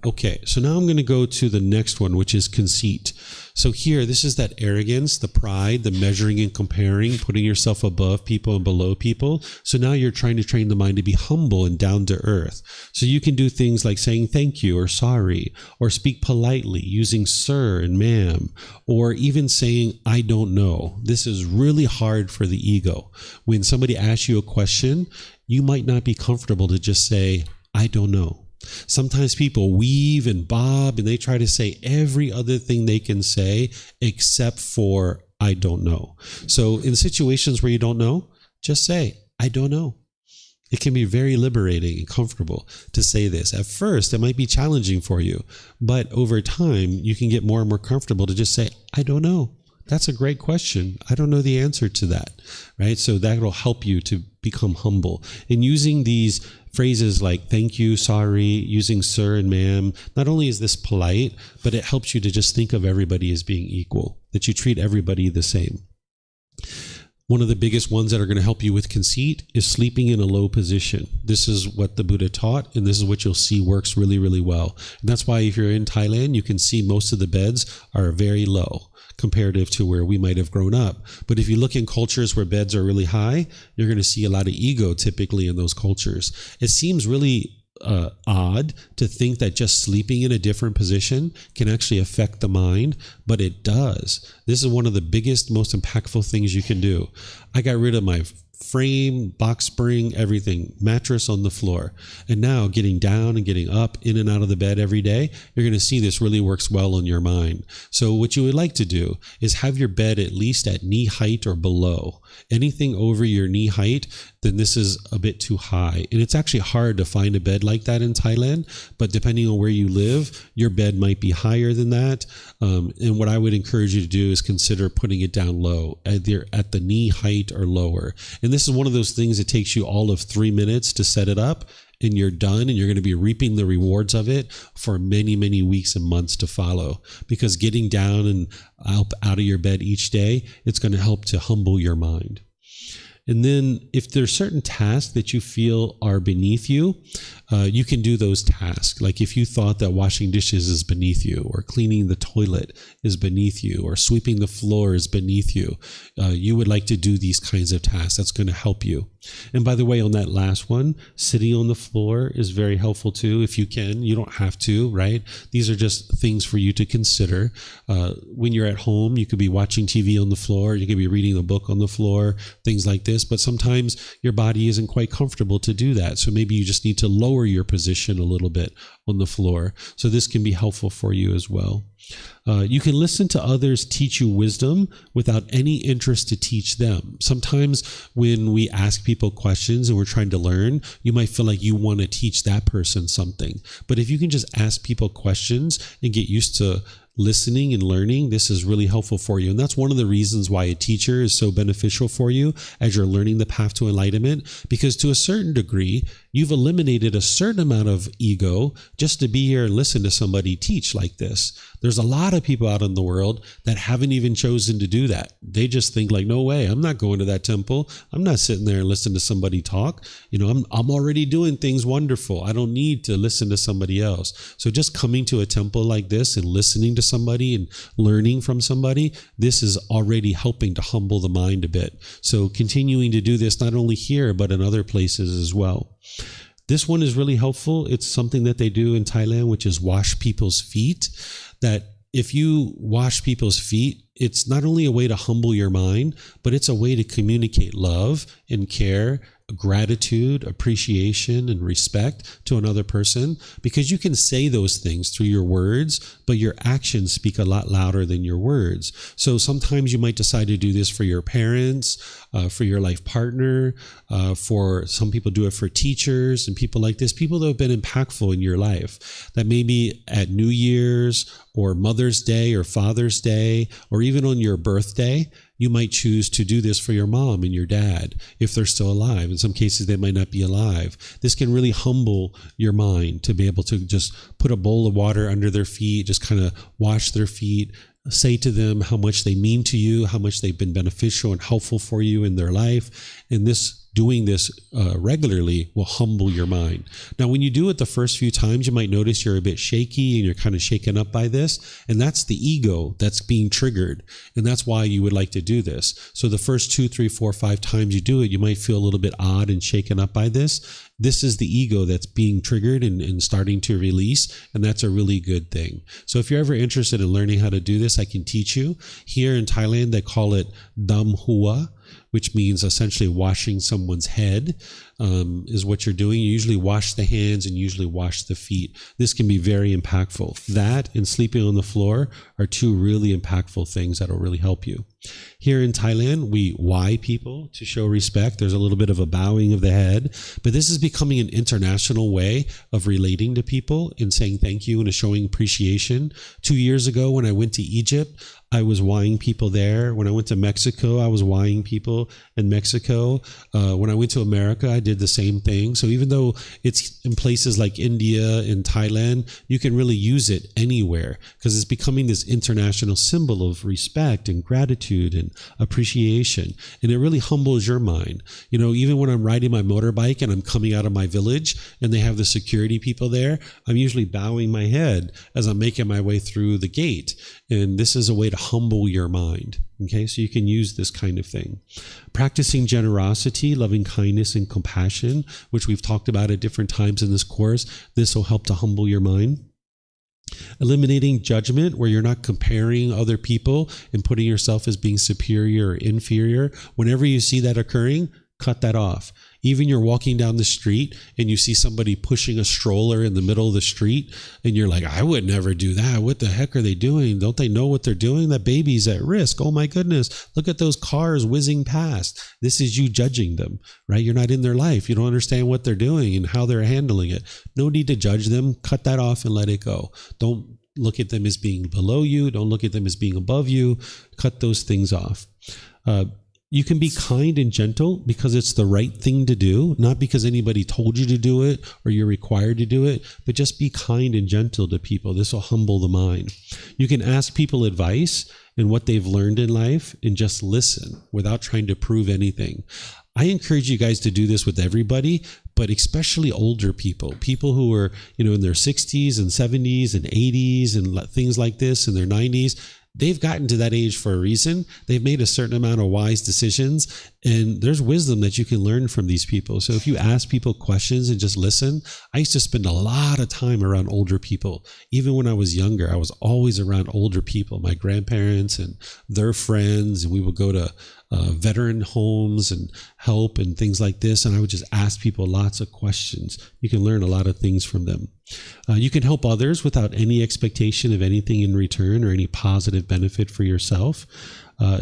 Okay, so now I'm going to go to the next one, which is conceit. So here, this is that arrogance, the pride, the measuring and comparing, putting yourself above people and below people. So now you're trying to train the mind to be humble and down to earth. So you can do things like saying thank you or sorry, or speak politely using sir and ma'am, or even saying I don't know. This is really hard for the ego. When somebody asks you a question, you might not be comfortable to just say I don't know. Sometimes people weave and bob and they try to say every other thing they can say except for I don't know. So in situations where you don't know, just say, I don't know. It can be very liberating and comfortable to say this. At first, it might be challenging for you, but over time, you can get more and more comfortable to just say, I don't know. That's a great question. I don't know the answer to that, right? So that will help you to become humble. And using these phrases like thank you, sorry, using sir and ma'am, not only is this polite, but it helps you to just think of everybody as being equal, that you treat everybody the same. One of the biggest ones that are going to help you with conceit is sleeping in a low position. This is what the Buddha taught, and this is what you'll see works really, really well. And that's why if you're in Thailand, you can see most of the beds are very low comparative to where we might have grown up. But if you look in cultures where beds are really high, you're going to see a lot of ego typically in those cultures. It seems really odd to think that just sleeping in a different position can actually affect the mind, but it does. This is one of the biggest, most impactful things you can do. I got rid of my frame, box spring, everything, mattress on the floor. And now getting down and getting up, in and out of the bed every day, you're going to see this really works well on your mind. So what you would like to do is have your bed at least at knee height or below. Anything over your knee height, then this is a bit too high. And it's actually hard to find a bed like that in Thailand, but depending on where you live, your bed might be higher than that. And what I would encourage you to do is consider putting it down low, either at the knee height or lower. And this is one of those things that takes you all of 3 minutes to set it up, and you're done, and you're going to be reaping the rewards of it for many, many weeks and months to follow. Because getting down and out of your bed each day, it's going to help to humble your mind. And then if there's certain tasks that you feel are beneath you, you can do those tasks. Like if you thought that washing dishes is beneath you, or cleaning the toilet is beneath you, or sweeping the floor is beneath you, you would like to do these kinds of tasks. That's going to help you. And by the way, on that last one, sitting on the floor is very helpful too. If you can, you don't have to, right? These are just things for you to consider. When you're at home, you could be watching TV on the floor. You could be reading a book on the floor, things like this. But sometimes your body isn't quite comfortable to do that. So maybe you just need to lower your position a little bit on the floor. So this can be helpful for you as well. You can listen to others teach you wisdom without any interest to teach them. Sometimes when we ask people questions and we're trying to learn, you might feel like you want to teach that person something. But if you can just ask people questions and get used to listening and learning, this is really helpful for you. And that's one of the reasons why a teacher is so beneficial for you as you're learning the path to enlightenment, because to a certain degree, you've eliminated a certain amount of ego just to be here and listen to somebody teach like this. There's a lot of people out in the world that haven't even chosen to do that. They just think like, no way, I'm not going to that temple. I'm not sitting there and listening to somebody talk. I'm already doing things wonderful. I don't need to listen to somebody else. So just coming to a temple like this and listening to somebody and learning from somebody, this is already helping to humble the mind a bit. So continuing to do this not only here, but in other places as well. This one is really helpful. It's something that they do in Thailand, which is wash people's feet. That if you wash people's feet, it's not only a way to humble your mind, but it's a way to communicate love and care, gratitude, appreciation, and respect to another person, because you can say those things through your words, but your actions speak a lot louder than your words. So sometimes you might decide to do this for your parents, for your life partner, for some people do it for teachers and people like this, people that have been impactful in your life, that maybe at New Year's or Mother's Day or Father's Day, or even on your birthday, you might choose to do this for your mom and your dad if they're still alive. In some cases, they might not be alive. This can really humble your mind to be able to just put a bowl of water under their feet, just kind of wash their feet, say to them how much they mean to you, how much they've been beneficial and helpful for you in their life. And doing this regularly will humble your mind. Now, when you do it the first few times, you might notice you're a bit shaky and you're kind of shaken up by this. And that's the ego that's being triggered. And that's why you would like to do this. So the first 2, 3, 4, 5 times you do it, you might feel a little bit odd and shaken up by this. This is the ego that's being triggered and starting to release. And that's a really good thing. So if you're ever interested in learning how to do this, I can teach you. Here in Thailand, they call it Dam Hua, which means essentially washing someone's head, is what you're doing. You usually wash the hands and usually wash the feet. This can be very impactful. That and sleeping on the floor are 2 really impactful things that will really help you. Here in Thailand, we wai people to show respect. There's a little bit of a bowing of the head, but this is becoming an international way of relating to people and saying thank you and showing appreciation. 2 years ago, when I went to Egypt, I was waiing people there. When I went to Mexico, I was waiing people in Mexico. When I went to America, I did the same thing. So even though it's in places like India and Thailand, you can really use it anywhere because it's becoming this international symbol of respect and gratitude and appreciation. And it really humbles your mind. Even when I'm riding my motorbike and I'm coming out of my village and they have the security people there, I'm usually bowing my head as I'm making my way through the gate. And this is a way to humble your mind. Okay, so you can use this kind of thing. Practicing generosity, loving kindness, and compassion, which we've talked about at different times in this course. This will help to humble your mind. Eliminating judgment, where you're not comparing other people and putting yourself as being superior or inferior. Whenever you see that occurring, cut that off. Even you're walking down the street and you see somebody pushing a stroller in the middle of the street and you're like, I would never do that. What the heck are they doing? Don't they know what they're doing? That baby's at risk. Oh my goodness. Look at those cars whizzing past. This is you judging them, right? You're not in their life. You don't understand what they're doing and how they're handling it. No need to judge them. Cut that off and let it go. Don't look at them as being below you. Don't look at them as being above you. Cut those things off. You can be kind and gentle because it's the right thing to do, not because anybody told you to do it or you're required to do it, but just be kind and gentle to people. This will humble the mind. You can ask people advice and what they've learned in life and just listen without trying to prove anything. I encourage you guys to do this with everybody, but especially older people who are, in their 60s and 70s and 80s and things like this in their 90s. they've gotten to that age for a reason. They've made a certain amount of wise decisions, and there's wisdom that you can learn from these people. So if you ask people questions and just listen, I used to spend a lot of time around older people. Even when I was younger, I was always around older people, my grandparents and their friends, and we would go to veteran homes and help and things like this. And I would just ask people lots of questions. You can learn a lot of things from them. You can help others without any expectation of anything in return or any positive benefit for yourself.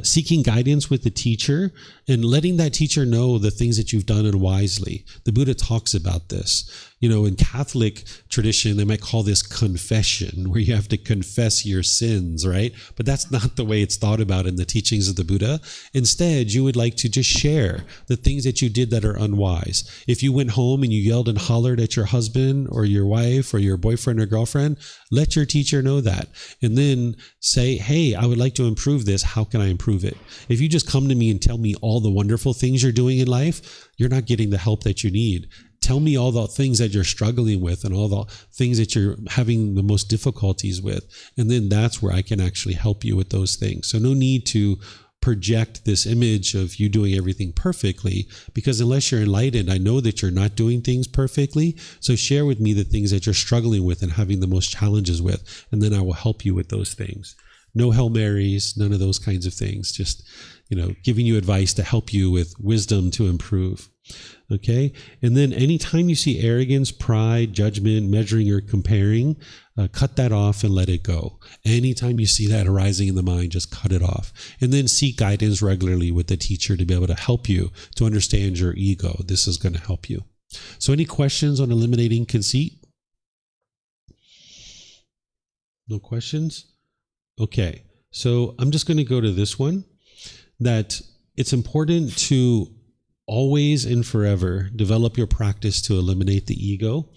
Seeking guidance with the teacher and letting that teacher know the things that you've done unwisely. The Buddha talks about this. You know, in Catholic tradition, they might call this confession, where you have to confess your sins, right? But that's not the way it's thought about in the teachings of the Buddha. Instead, you would like to just share the things that you did that are unwise. If you went home and you yelled and hollered at your husband or your wife or your boyfriend or girlfriend, let your teacher know that. And then say, hey, I would like to improve this. How can I improve it? If you just come to me and tell me all the wonderful things you're doing in life, you're not getting the help that you need. Tell me all the things that you're struggling with and all the things that you're having the most difficulties with. And then that's where I can actually help you with those things. So no need to project this image of you doing everything perfectly, because unless you're enlightened, I know that you're not doing things perfectly. So share with me the things that you're struggling with and having the most challenges with, and then I will help you with those things. No Hail Marys, none of those kinds of things. Just, giving you advice to help you with wisdom to improve. Okay. And then anytime you see arrogance, pride, judgment, measuring or comparing, cut that off and let it go. Anytime you see that arising in the mind, just cut it off. And then seek guidance regularly with the teacher to be able to help you to understand your ego. This is going to help you. So any questions on eliminating conceit? No questions? Okay. So I'm just going to go to this one, that it's important to always and forever develop your practice to eliminate the ego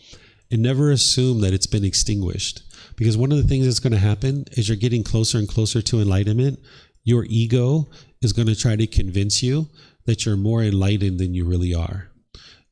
and never assume that it's been extinguished. Because one of the things that's going to happen is you're getting closer and closer to enlightenment. Your ego is going to try to convince you that you're more enlightened than you really are.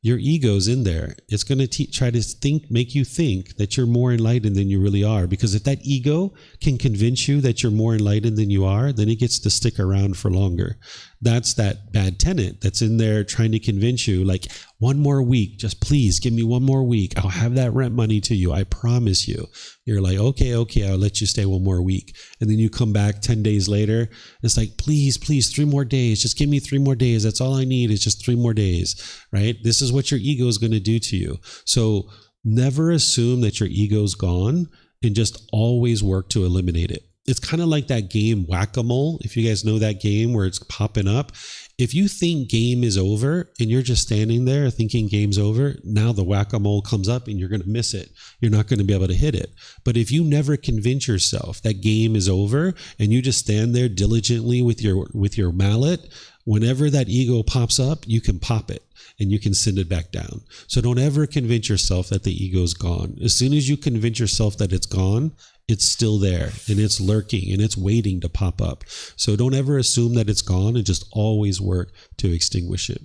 Your ego's in there. It's going to try to make you think that you're more enlightened than you really are. Because if that ego can convince you that you're more enlightened than you are, then it gets to stick around for longer. That's that bad tenant that's in there trying to convince you, like, one more week, just please give me one more week. I'll have that rent money to you. I promise you. You're like, okay, I'll let you stay one more week. And then you come back 10 days later. It's like, please, 3 more days. Just give me 3 more days. That's all I need is just 3 more days, right? This is what your ego is going to do to you. So never assume that your ego's gone, and just always work to eliminate it. It's kind of like that game Whack-A-Mole. If you guys know that game where it's popping up. If you think game is over and you're just standing there thinking game's over, now the Whack-A-Mole comes up and you're going to miss it. You're not going to be able to hit it. But if you never convince yourself that game is over and you just stand there diligently with your mallet, whenever that ego pops up, you can pop it and you can send it back down. So don't ever convince yourself that the ego is gone. As soon as you convince yourself that it's gone, it's still there and it's lurking and it's waiting to pop up. So don't ever assume that it's gone, and just always work to extinguish it.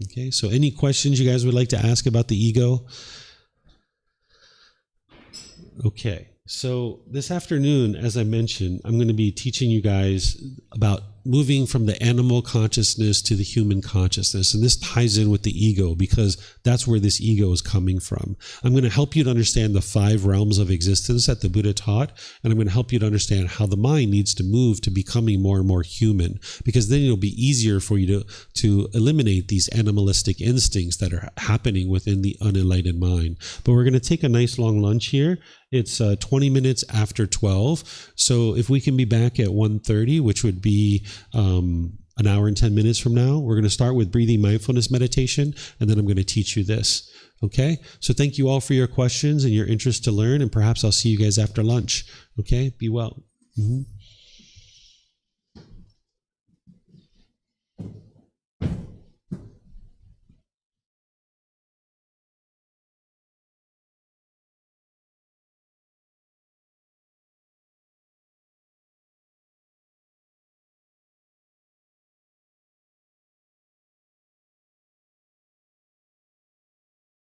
Okay, so any questions you guys would like to ask about the ego? Okay, so this afternoon, as I mentioned, I'm going to be teaching you guys about moving from the animal consciousness to the human consciousness. And this ties in with the ego, because that's where this ego is coming from. I'm going to help you to understand the 5 realms of existence that the Buddha taught. And I'm going to help you to understand how the mind needs to move to becoming more and more human, because then it'll be easier for you to eliminate these animalistic instincts that are happening within the unenlightened mind. But we're going to take a nice long lunch here. It's 20 minutes after 12. So if we can be back at 1:30, which would be an hour and 10 minutes from now, we're going to start with breathing mindfulness meditation, and then I'm going to teach you this. Okay? So thank you all for your questions and your interest to learn, and perhaps I'll see you guys after lunch. Okay? Be well. Mm-hmm.